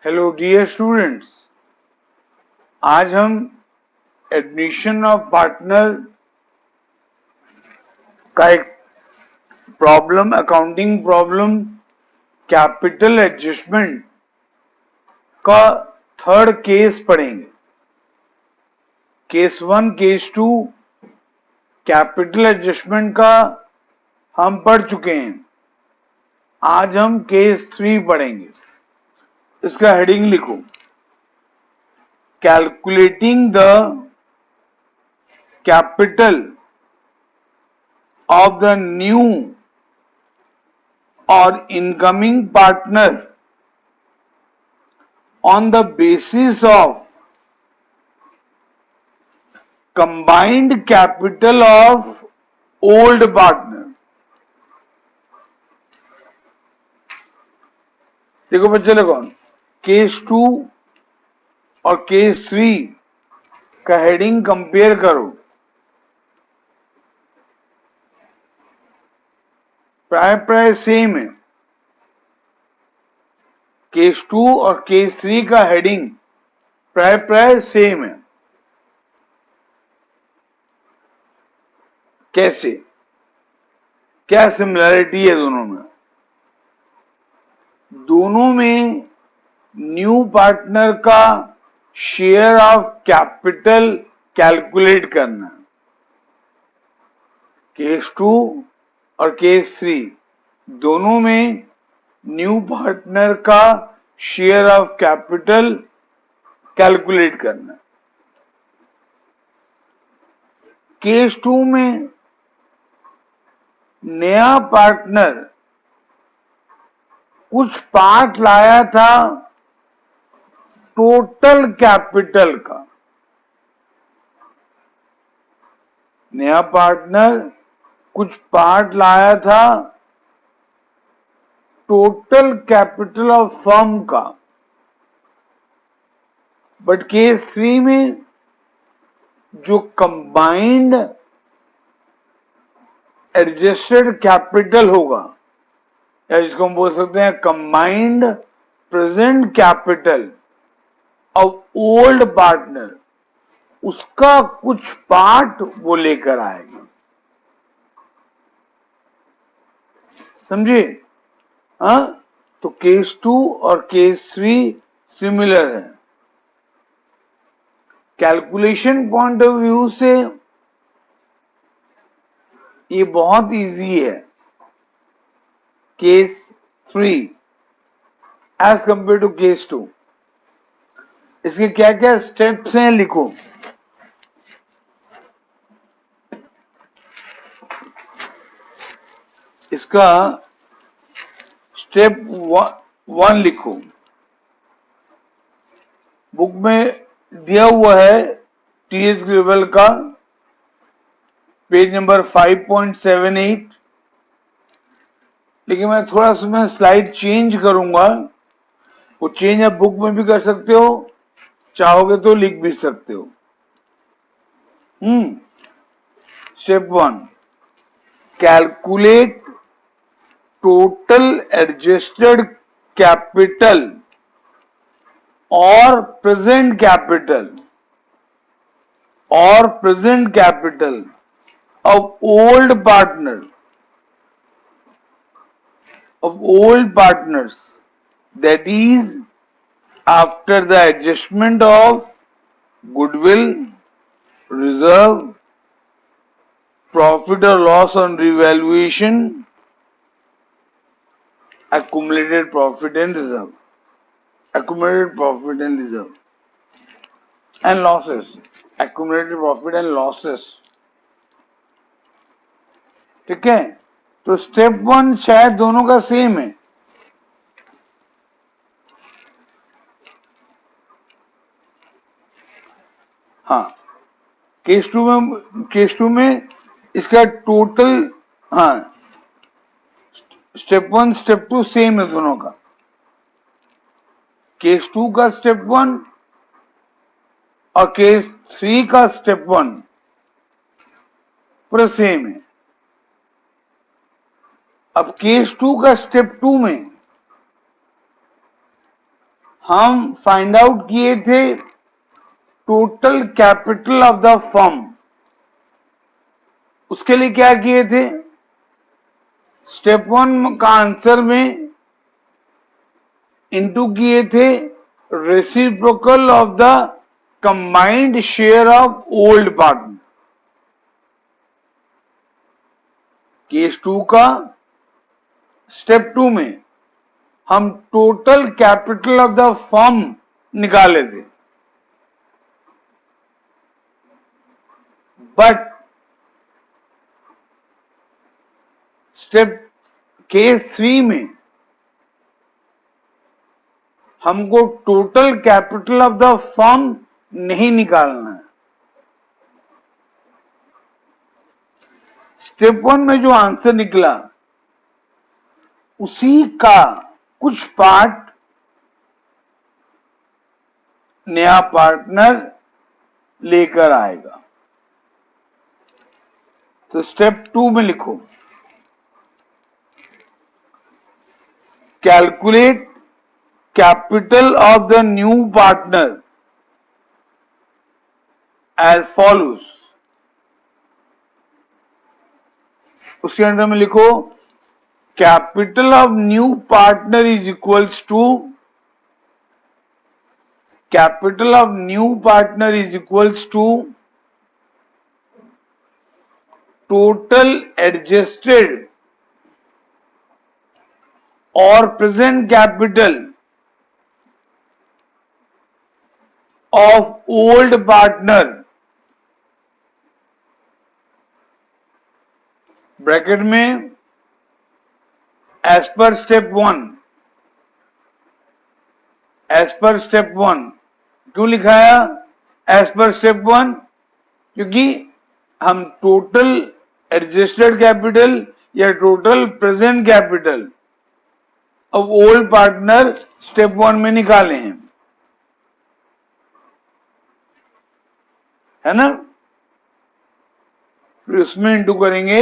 Hello dear students, आज हम admission of partner का एक problem, accounting problem, capital adjustment का थर्ड केस पढ़ेंगे। केस 1, केस 2 कैपिटल एडजस्टमेंट का हम पढ़ चुके हैं। आज हम केस 3 पढ़ेंगे। इसका हेडिंग लिखो, calculating the capital of the new or incoming partner on the basis of combined capital of old partner। देखो बच्चे लोगों, केस 2 और केस 3 का हेडिंग कंपेयर करो। प्राय सेम है। केस 2 और केस 3 का हेडिंग प्राय सेम है। कैसे, क्या सिमिलरिटी है दोनों में? दोनों में न्यू पार्टनर का शेयर ऑफ कैपिटल कैलकुलेट करना। केस 2 और केस 3 दोनों में न्यू पार्टनर का शेयर ऑफ कैपिटल कैलकुलेट करना। केस 2 में नया पार्टनर कुछ पार्ट लाया था टोटल कैपिटल का। नया पार्टनर कुछ पार्ट लाया था टोटल कैपिटल ऑफ फर्म का। बट केस 3 में जो कंबाइंड एडजस्टेड कैपिटल होगा, या जिसको हम बोल सकते हैं combined present capital of old partner, उसका कुछ पार्ट वो लेकर आएगा। समझे? हाँ, तो केस 2 और केस 3 सिमिलर है। कैलकुलेशन पॉइंट ऑफ व्यू से ये बहुत इजी है। Case 3 as compare to case 2, इसके क्या क्या स्टेप्स हैं लिखो। इसका स्टेप 1 लिखो। बुक में दिया हुआ है टीएस ग्रेवल का, पेज नंबर 5.78, लेकिन मैं थोड़ा सा मैं स्लाइड चेंज करूंगा। वो चेंज आप बुक में भी कर सकते हो, चाहोगे तो लिख भी सकते हो। Step 1, calculate total adjusted capital और present capital of old partners, that is after the adjustment of goodwill, reserve, profit or loss on revaluation, accumulated profit and reserve, and losses, accumulated profit and losses। ठीक है, तो step 1 शायद दोनों का same है। हाँ, case 2 में इसका टोटल, हाँ, स्टेप 1 स्टेप 2 सेम है दोनों का। केस 2 का स्टेप 1 और केस 3 का स्टेप 1 पूरा सेम है। अब केस 2 का स्टेप 2 में हम फाइंड आउट किए थे total capital of the firm. उसके लिए क्या किए थे, स्टेप 1 का आंसर में इनटू किए थे reciprocal of the combined share of old partner. Case 2 का स्टेप 2 में हम total capital of the firm निकाले थे, बट स्टेप केस 3 में हमको total capital of the firm नहीं निकालना है। स्टेप 1 में जो आंसर निकला उसी का कुछ पार्ट नया पार्टनर लेकर आएगा। तो स्टेप 2 में लिखो, calculate capital of the new partner as follows. उसके अंदर में लिखो capital of new partner is equals to, capital of new partner is equals to total adjusted और present capital of old partner bracket में as per step 1। As per step 1 क्यों लिखाया as per step 1? क्योंकि हम total adjusted capital या total present capital of old partner step 1 में निकाले हैं, है ना। फिर उसमें इंटू करेंगे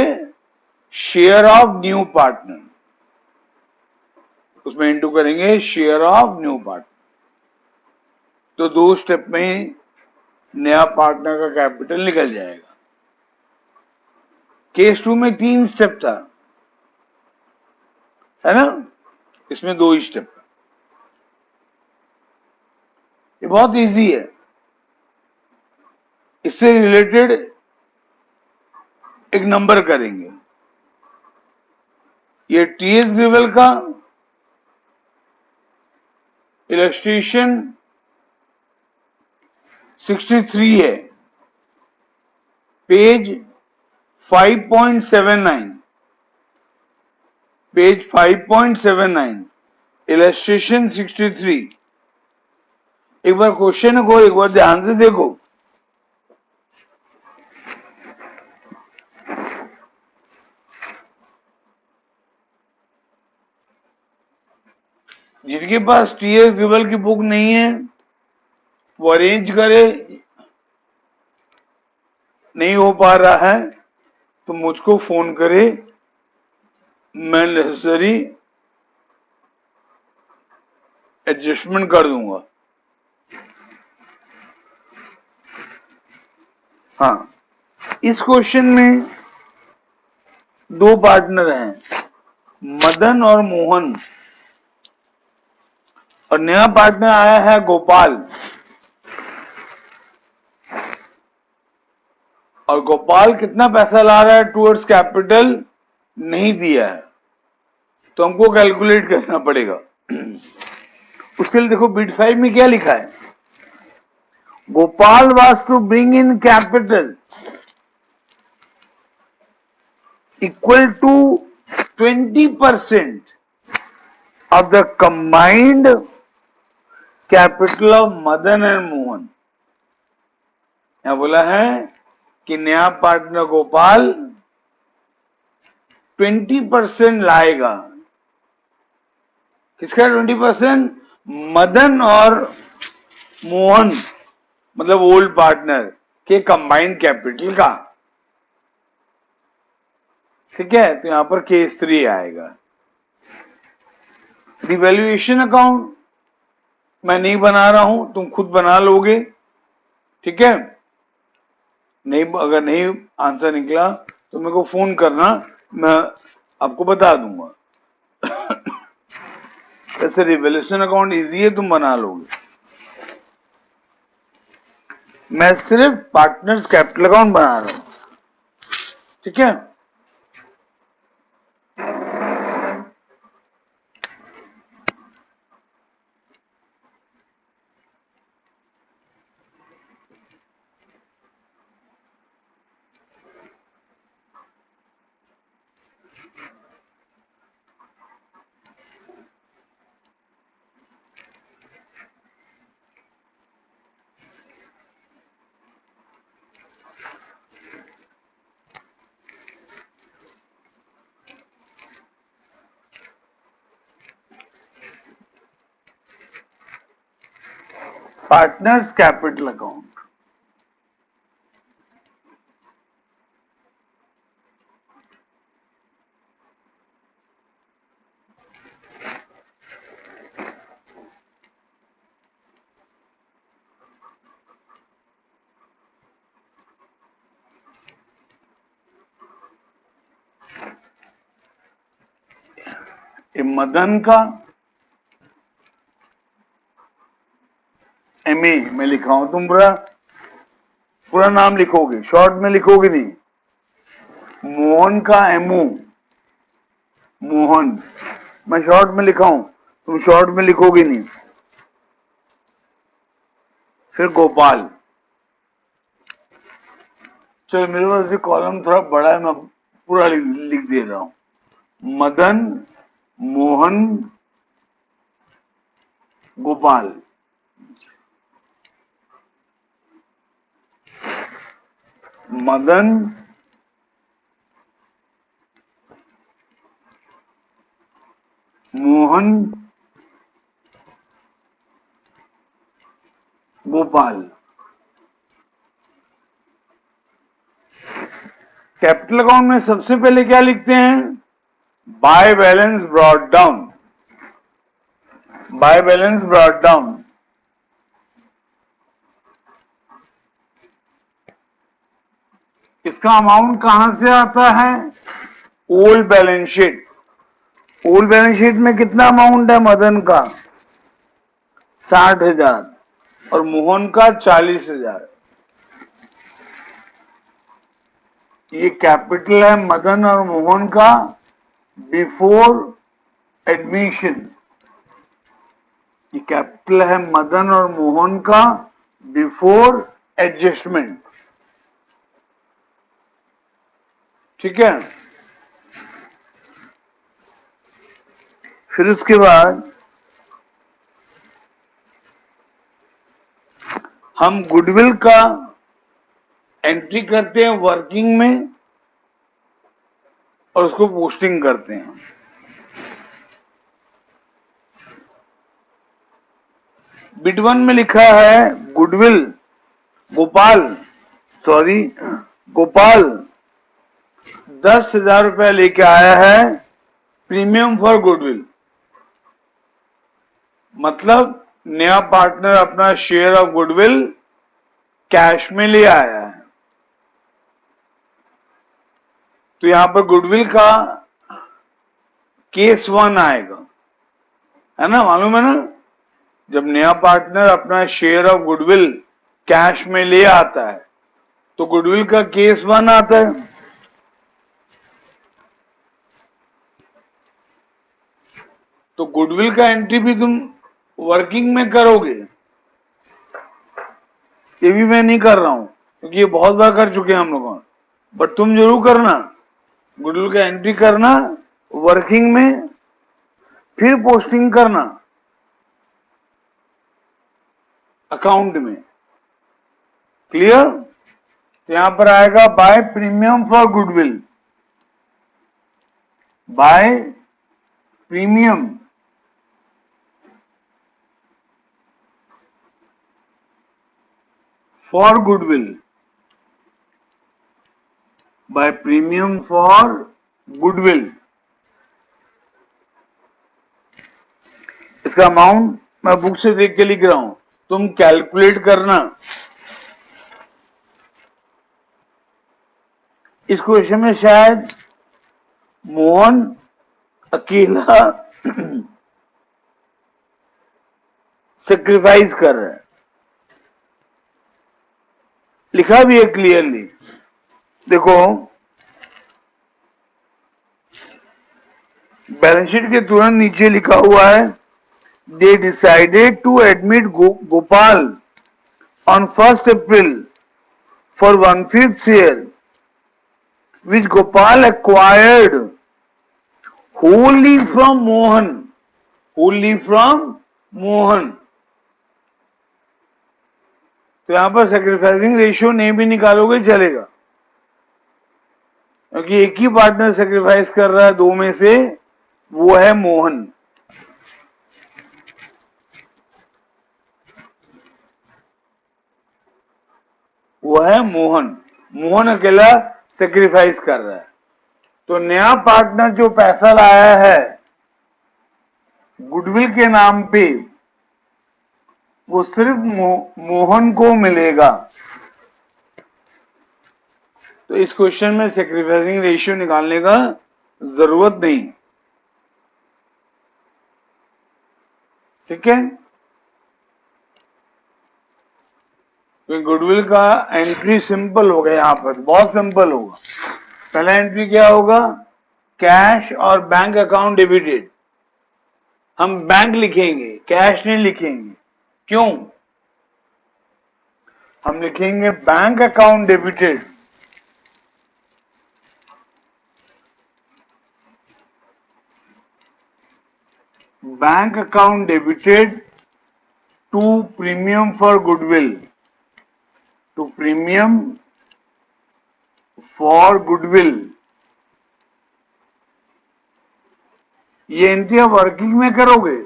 शेयर ऑफ न्यू पार्टनर, उसमें इंटू करेंगे शेयर ऑफ न्यू पार्टनर। तो 2 स्टेप में ही नया पार्टनर का कैपिटल निकल जाएगा। केस 2 में 3 स्टेप था, है ना, इसमें 2 ही स्टेप। ये बहुत इजी है। इससे रिलेटेड एक नंबर करेंगे। ये टीएस ग्रेवल का इलस्ट्रेशन 63 है, पेज 5.79, पेज 5.79, इलस्ट्रेशन 63। एक बार क्वेश्चन को एक बार ध्यान से देखो। जिनके पास टीएस ग्रेवल की बुक नहीं है वो अरेंज करे, नहीं हो पा रहा है तो मुझको फोन करे, मैं नेसेसरी एडजस्टमेंट कर दूंगा। हाँ, इस क्वेश्चन में 2 पार्टनर हैं, मदन और मोहन, और नया पार्टनर आया है गोपाल। और गोपाल कितना पैसा ला रहा है टूवर्ड्स कैपिटल नहीं दिया है, तो हमको कैलकुलेट करना पड़ेगा। उसके लिए देखो बिट 5 में क्या लिखा है, Gopal was to bring in capital equal to 20% of the combined capital of Madan and Mohan. यहां बोला है कि नया पार्टनर गोपाल 20% लाएगा। किसका 20%? मदन और मोहन मतलब ओल्ड पार्टनर के कंबाइंड कैपिटल का। ठीक है, तो यहां पर केस 3 आएगा। रिवैल्यूएशन अकाउंट मैं नहीं बना रहा हूं, तुम खुद बना लोगे, ठीक है। नहीं, अगर नहीं आंसर निकला तो मेरे को फोन करना, मैं आपको बता दूंगा। ऐसे रिवोल्यूशन अकाउंट इजी है, तुम बना लोगे। मैं सिर्फ पार्टनर्स कैपिटल अकाउंट बना रहा हूं, ठीक है। पार्टनर्स कैपिटल अकाउंट, ये मदन का एमए में लिखा हूं, तुम पूरा नाम लिखोगे, शॉर्ट में लिखोगे नहीं। मोहन का एमओ, मोहन मैं शॉर्ट में लिखा हूं, तुम शॉर्ट में लिखोगे नहीं। फिर गोपाल, चलो मेरे पास ये कॉलम थोड़ा बड़ा है, मैं पूरा लिख दे रहा हूं। मदन, मोहन, गोपाल, मदन, मोहन, गोपाल। कैपिटल अकाउंट में सबसे पहले क्या लिखते हैं? By balance brought down, by balance brought down. इसका अमाउंट कहां से आता है? Old balance sheet. Old balance sheet में कितना अमाउंट है मदन का? 60,000 और मोहन का 40,000। ये कैपिटल है मदन और मोहन का बिफोर एडमिशन। ये कैपिटल है मदन और मोहन का बिफोर एडजस्टमेंट, ठीक है। फिर उसके बाद हम गुडविल का एंट्री करते हैं वर्किंग में और उसको पोस्टिंग करते हैं। बिट 1 में लिखा है गुडविल गोपाल 10,000 रुपया लेके आया है प्रीमियम फॉर गुडविल। मतलब नया पार्टनर अपना शेयर ऑफ गुडविल कैश में ले आया है। तो यहां पर गुडविल का केस 1 आएगा, है ना, मालूम है ना। जब नया पार्टनर अपना शेयर ऑफ गुडविल कैश में ले आता है तो गुडविल का केस 1 आता है। तो गुडविल का एंट्री भी तुम वर्किंग में करोगे, ये भी मैं नहीं कर रहा हूं क्योंकि ये बहुत बार कर चुके हैं हम लोगों, बट तुम जरूर करना। गुडविल का एंट्री करना वर्किंग में, फिर पोस्टिंग करना अकाउंट में। क्लियर? तो यहां पर आएगा by premium for goodwill, by premium for goodwill, by premium for goodwill. इसका अमाउंट मैं बुक से देख के लिख रहा हूं, तुम कैलकुलेट करना। इस क्वेश्चन में शायद मोहन अकेला सेक्रीफाइस कर रहा है, लिखा भी है क्लियरली। देखो बैलेंस शीट के तुरंत नीचे लिखा हुआ है, they decided to admit Gopal on 1st April for 1/5 share which Gopal acquired wholly from Mohan. Wholly from Mohan. तो यहां पर सेक्रीफाइसिंग रेशियो नहीं भी निकालोगे चलेगा, क्योंकि एक ही पार्टनर सेक्रीफाइस कर रहा है दो में से, वो है मोहन। वो है मोहन। मोहन अकेला सेक्रीफाइस कर रहा है। तो नया पार्टनर जो पैसा लाया है गुडविल के नाम पे, वो सिर्फ मोहन को मिलेगा। तो इस क्वेश्चन में सेक्रीफाइसिंग रेशियो निकालने का जरूरत नहीं, ठीक है। तो गुडविल का एंट्री सिंपल हो गया, यहां पर बहुत सिंपल होगा। पहला एंट्री क्या होगा, कैश और बैंक अकाउंट डेबिटेड। हम बैंक लिखेंगे, कैश नहीं लिखेंगे। क्यों? हम लिखेंगे bank account debited. Bank account debited to premium for goodwill, to premium for goodwill. ये एंट्री आप वर्किंग में करोगे,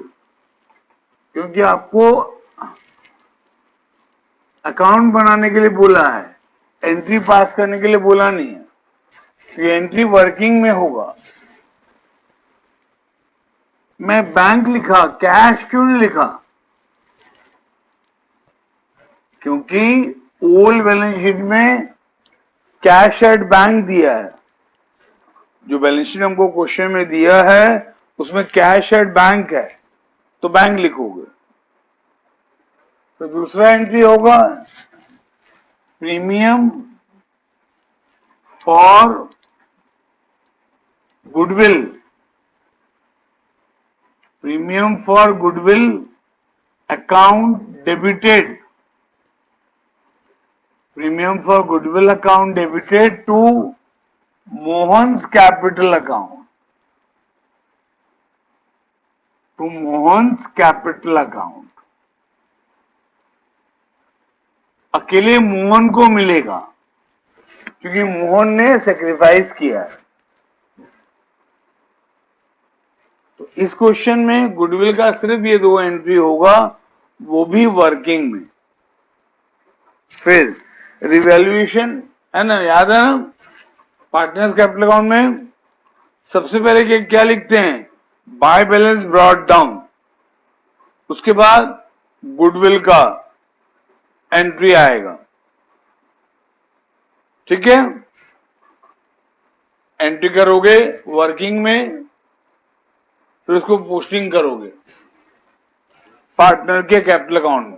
क्योंकि आपको अकाउंट बनाने के लिए बोला है, एंट्री पास करने के लिए बोला नहीं है। तो ये एंट्री वर्किंग में होगा। मैं बैंक लिखा, कैश क्यों नहीं लिखा? क्योंकि ओल्ड बैलेंस शीट में कैश एट बैंक दिया है। जो बैलेंस शीट हमको क्वेश्चन में दिया है उसमें कैश एट बैंक है, तो बैंक लिखोगे। तो दूसरा एंट्री होगा premium for goodwill, premium for goodwill account debited, premium for goodwill account debited to Mohan's capital account, to Mohan's capital account. अकेले मोहन को मिलेगा, क्योंकि मोहन ने सेक्रीफाइस किया है। तो इस क्वेश्चन में गुडविल का सिर्फ ये दो एंट्री होगा, वो भी वर्किंग में। फिर रिवैल्यूएशन है ना, याद है ना, पार्टनर्स कैपिटल अकाउंट में सबसे पहले क्या लिखते हैं, बाय बैलेंस ब्रॉट डाउन। उसके बाद गुडविल का एंट्री आएगा, ठीक है। एंट्री करोगे वर्किंग में, फिर उसको पोस्टिंग करोगे पार्टनर के कैपिटल अकाउंट में।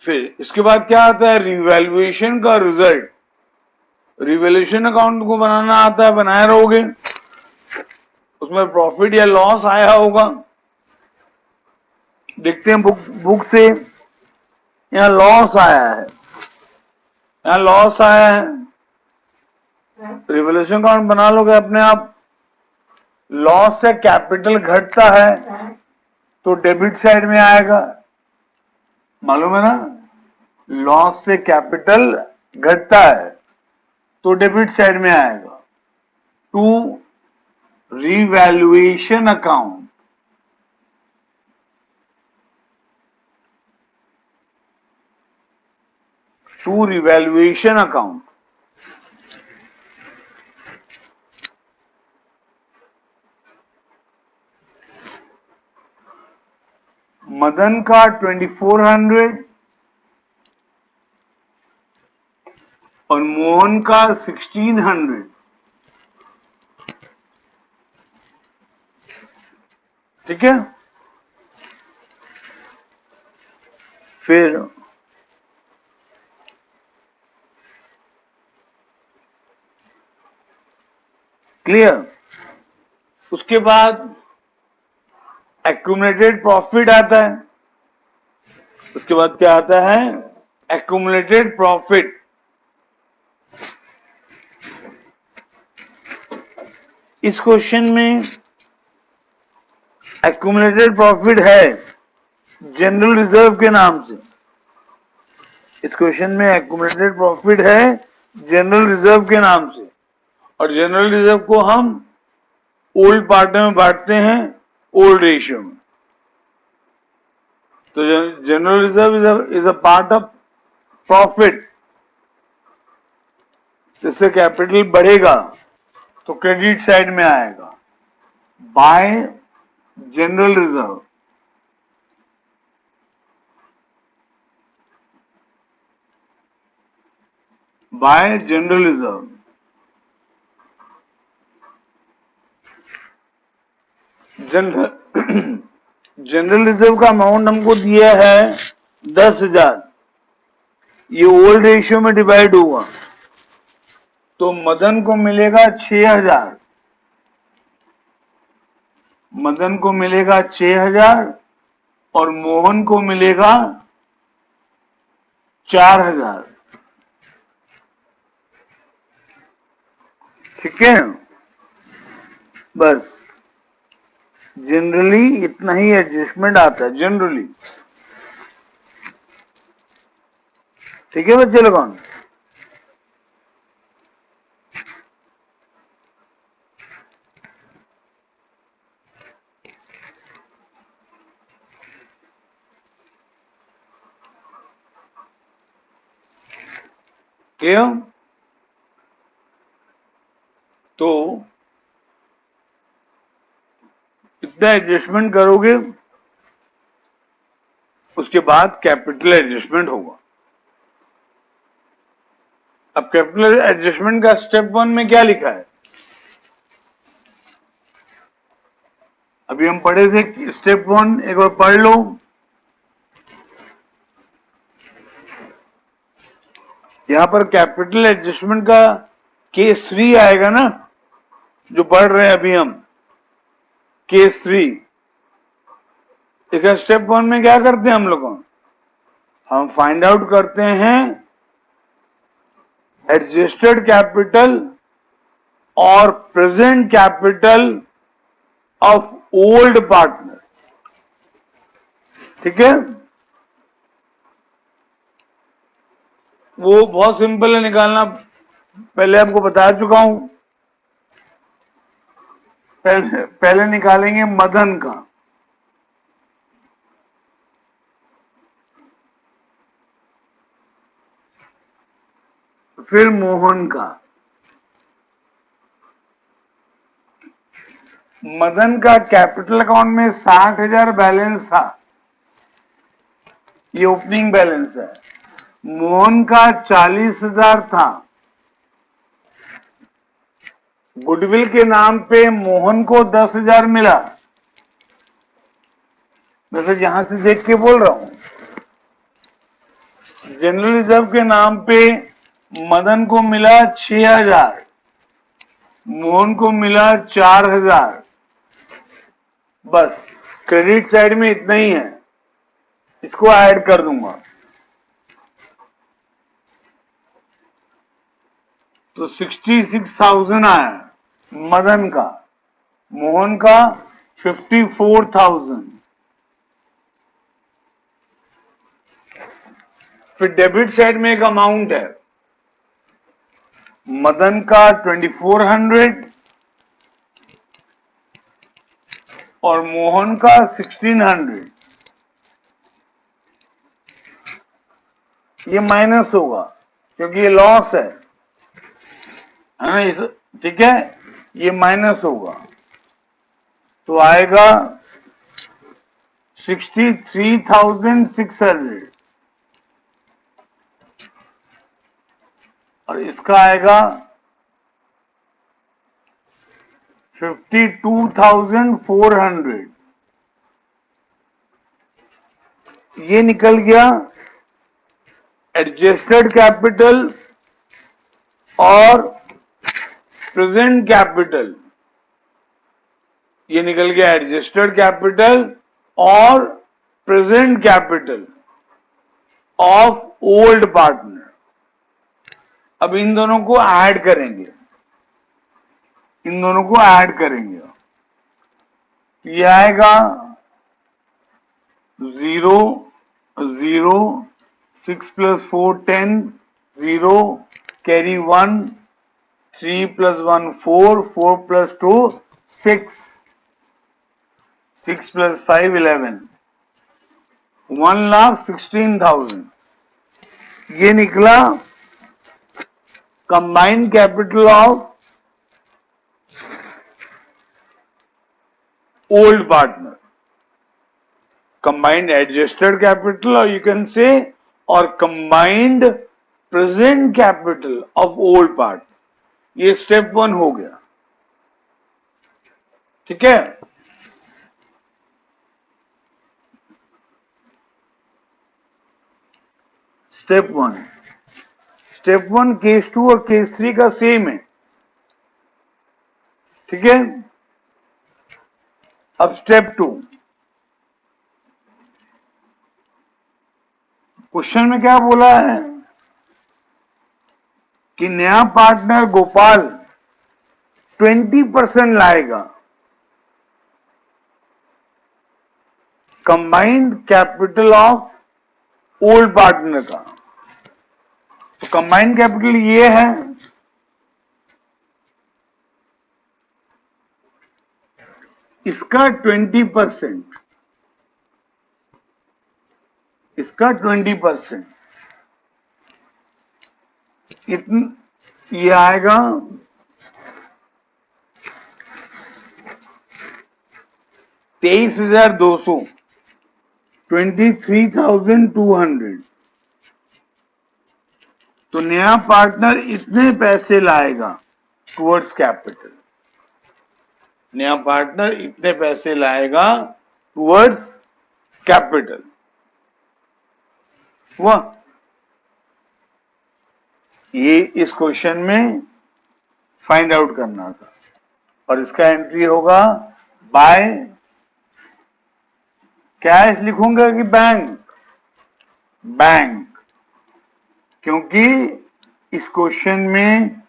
फिर इसके बाद क्या आता है, रिवैल्यूएशन का रिजल्ट। रिवैल्यूएशन अकाउंट को बनाना आता है, बनाए रहोगे। उसमें प्रॉफिट या लॉस आया होगा, देखते हैं बुक से। यहां लॉस आया है, यहां लॉस आया है। रिवैल्यूएशन अकाउंट बना लोगे अपने आप। लॉस से कैपिटल घटता है तो डेबिट साइड में आएगा, मालूम है ना। लॉस से कैपिटल घटता है तो डेबिट साइड में आएगा। To revaluation account, to revaluation account. Madan का 2400 और मोहन का 1600। ठीक है, फिर क्लियर। उसके बाद एक्यूमुलेटेड प्रॉफिट आता है। उसके बाद क्या आता है? Accumulated profit. इस क्वेश्चन में एक्यूमुलेटेड प्रॉफिट है जनरल रिजर्व के नाम से। इस क्वेश्चन में एक्यूमुलेटेड प्रॉफिट है जनरल रिजर्व के नाम से, और जनरल रिजर्व को हम ओल्ड पार्ट में बांटते हैं ओल्ड रेशियो में। तो general reserve is a part of profit. जिससे कैपिटल बढ़ेगा तो क्रेडिट साइड में आएगा bye general reserve. Bye general reserve. General reserve का अमाउंट हमको दिया है 10,000। ये ओल्ड रेशियो में डिवाइड होगा तो मदन को मिलेगा 6,000। मदन को मिलेगा 6,000 और मोहन को मिलेगा 4,000। ठीक है, बस जनरली इतना ही एडजस्टमेंट आता है जनरली। ठीक है बच्चे लोगों, क्यों? तो इतना एडजस्टमेंट करोगे उसके बाद कैपिटल एडजस्टमेंट होगा। अब कैपिटल एडजस्टमेंट का स्टेप 1 में क्या लिखा है? अभी हम पढ़े थे स्टेप 1, एक बार पढ़ लो। यहां पर कैपिटल एडजस्टमेंट का केस 3 आएगा ना, जो पढ़ रहे हैं अभी हम, केस 3। देखिए स्टेप 1 में क्या करते हैं हम लोग? हम फाइंड आउट करते हैं एडजस्टेड कैपिटल और present capital of old partner. ठीक है, वो बहुत सिंपल है निकालना, पहले आपको बता चुका हूं। पहले निकालेंगे मदन का, फिर मोहन का। मदन का कैपिटल अकाउंट में 60,000 बैलेंस था, ये ओपनिंग बैलेंस है। मोहन का 40,000 था। गुडविल के नाम पे मोहन को 10,000 मिला। मैं तो यहां से देख के बोल रहा हूं। जनरल रिजर्व के नाम पे मदन को मिला 6,000, मोहन को मिला 4,000। बस क्रेडिट साइड में इतना ही है, इसको ऐड कर दूंगा तो 66,000 आया मदन का। मोहन का 54,000। फिर डेबिट साइड में एक अमाउंट है, मदन का 2400 और मोहन का 1600। ये माइनस होगा क्योंकि ये लॉस है ना। ठीक है, ये माइनस होगा तो आएगा 63,600 और इसका आएगा 52,400। ये निकल गया एडजस्टेड कैपिटल और प्रेजेंट कैपिटल। ये निकल गया एडजस्टेड कैपिटल और present capital of old partner. अब इन दोनों को ऐड करेंगे, इन दोनों को ऐड करेंगे। ये आएगा 0 0 6 + 4 10 0 कैरी 1 3 + 1 4 4 + 2 6 6 + 5 11 1,16,000। ये निकला combined capital of old partner, combined adjusted capital और यू कैन से और combined present capital of old partner. ये स्टेप 1 हो गया। ठीक है, स्टेप 1। स्टेप 1 केस 2 और केस 3 का सेम है। ठीक है, अब स्टेप 2। क्वेश्चन में क्या बोला है कि नया पार्टनर गोपाल 20% लाएगा combined capital of old partner का। तो कंबाइंड कैपिटल ये है, इसका 20%, इसका 20%, ये आएगा 23,200, 23,200। तो नया पार्टनर इतने पैसे लाएगा टुवर्ड्स कैपिटल, नया पार्टनर इतने पैसे लाएगा टुवर्ड्स कैपिटल। वह ये इस क्वेश्चन में फाइंड आउट करना था और इसका एंट्री होगा बाय कैश लिखूंगा कि बैंक, बैंक, क्योंकि इस क्वेश्चन में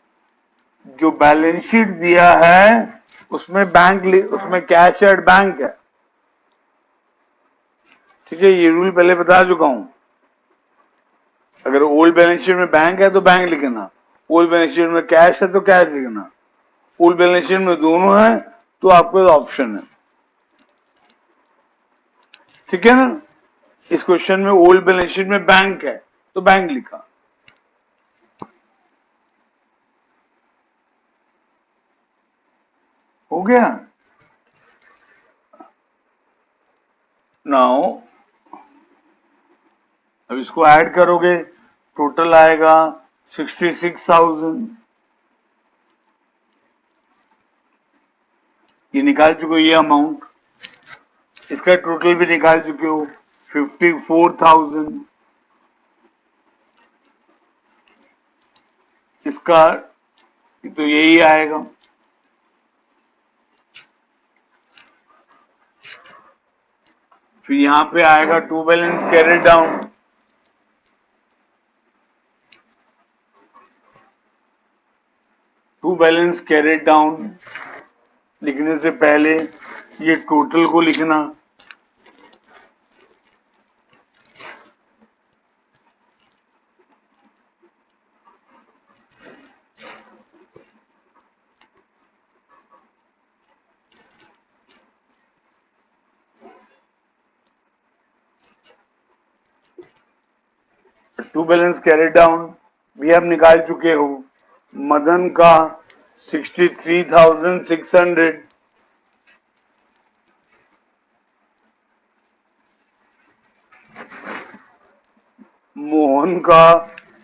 जो बैलेंस शीट दिया है उसमें बैंक, उसमें कैश एट बैंक है। ठीक है, ये रूल पहले बता चुका हूं। अगर ओल्ड बैलेंस शीट में बैंक है तो बैंक लिखना, ओल्ड बैलेंस शीट में कैश है तो कैश लिखना, ओल्ड बैलेंस शीट में दोनों है तो आपके ऑप्शन है। ठीक है ना, इस क्वेश्चन में ओल्ड बैलेंस शीट में बैंक है तो बैंक लिखा। हो गया। नाउ अब इसको ऐड करोगे, टोटल आएगा 66,000। ये निकाल चुके हो ये अमाउंट, इसका टोटल भी निकाल चुके हो 54,000। इसका तो यही आएगा। फिर यहां पे आएगा to balance carried down, to balance carried down लिखने से पहले ये टोटल को लिखना। टू बैलेंस कैरिड डाउन भी आप निकाल चुके हो। मदन का 63,600, मोहन का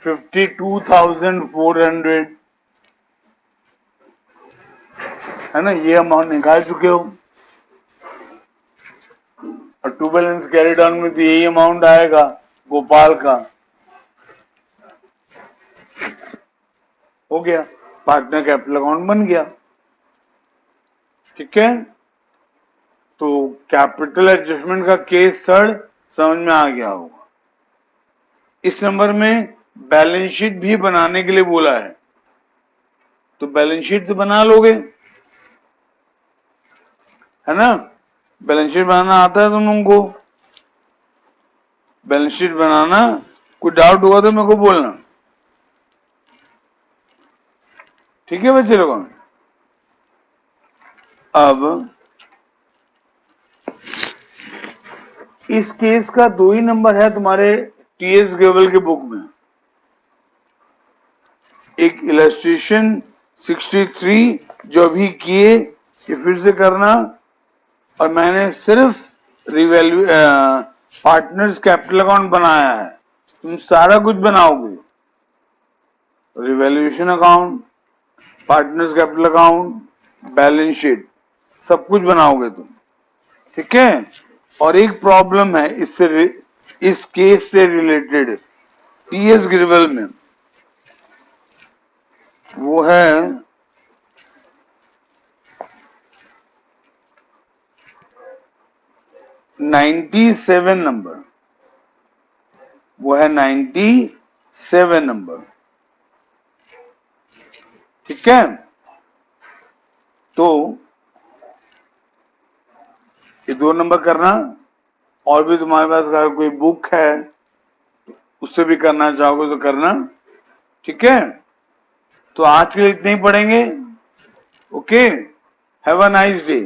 52,400 है ना, ये अमाउंट निकाल चुके हो। और टू बैलेंस कैरी डाउन में तो यही अमाउंट आएगा गोपाल का। हो गया, पार्टनर कैपिटल अकाउंट बन गया। ठीक है, तो कैपिटल एडजस्टमेंट का केस थर्ड समझ में आ गया होगा। इस नंबर में बैलेंस शीट भी बनाने के लिए बोला है, तो बैलेंस शीट तो बना लोगे, है ना। बैलेंस शीट बनाना आता है तुम लोगों को? बैलेंस शीट बनाना, कोई डाउट हुआ तो मेरे को बोलना। ठीक है बच्चे लोगों, अब इस केस का 2 ही नंबर है तुम्हारे टीएस ग्रेवल के बुक में। एक इलस्ट्रेशन 63 जो अभी किए, ये फिर से करना, और मैंने सिर्फ रिवैल्यू पार्टनर्स कैपिटल अकाउंट बनाया है, तुम सारा कुछ बनाओगे, revaluation account, partners capital account, balance sheet, सब कुछ बनाओगे तुम। ठीक है, और एक प्रॉब्लम है इससे, इस केस से रिलेटेड टीएस ग्रेवल में, वो है 97 नंबर, वो है 97 नंबर। ठीक है, तो ये 2 नंबर करना, और भी तुम्हारे पास अगर कोई बुक है उससे भी करना चाहोगे तो करना। ठीक है, तो आज के लिए इतने ही पढ़ेंगे। Okay, have a nice day.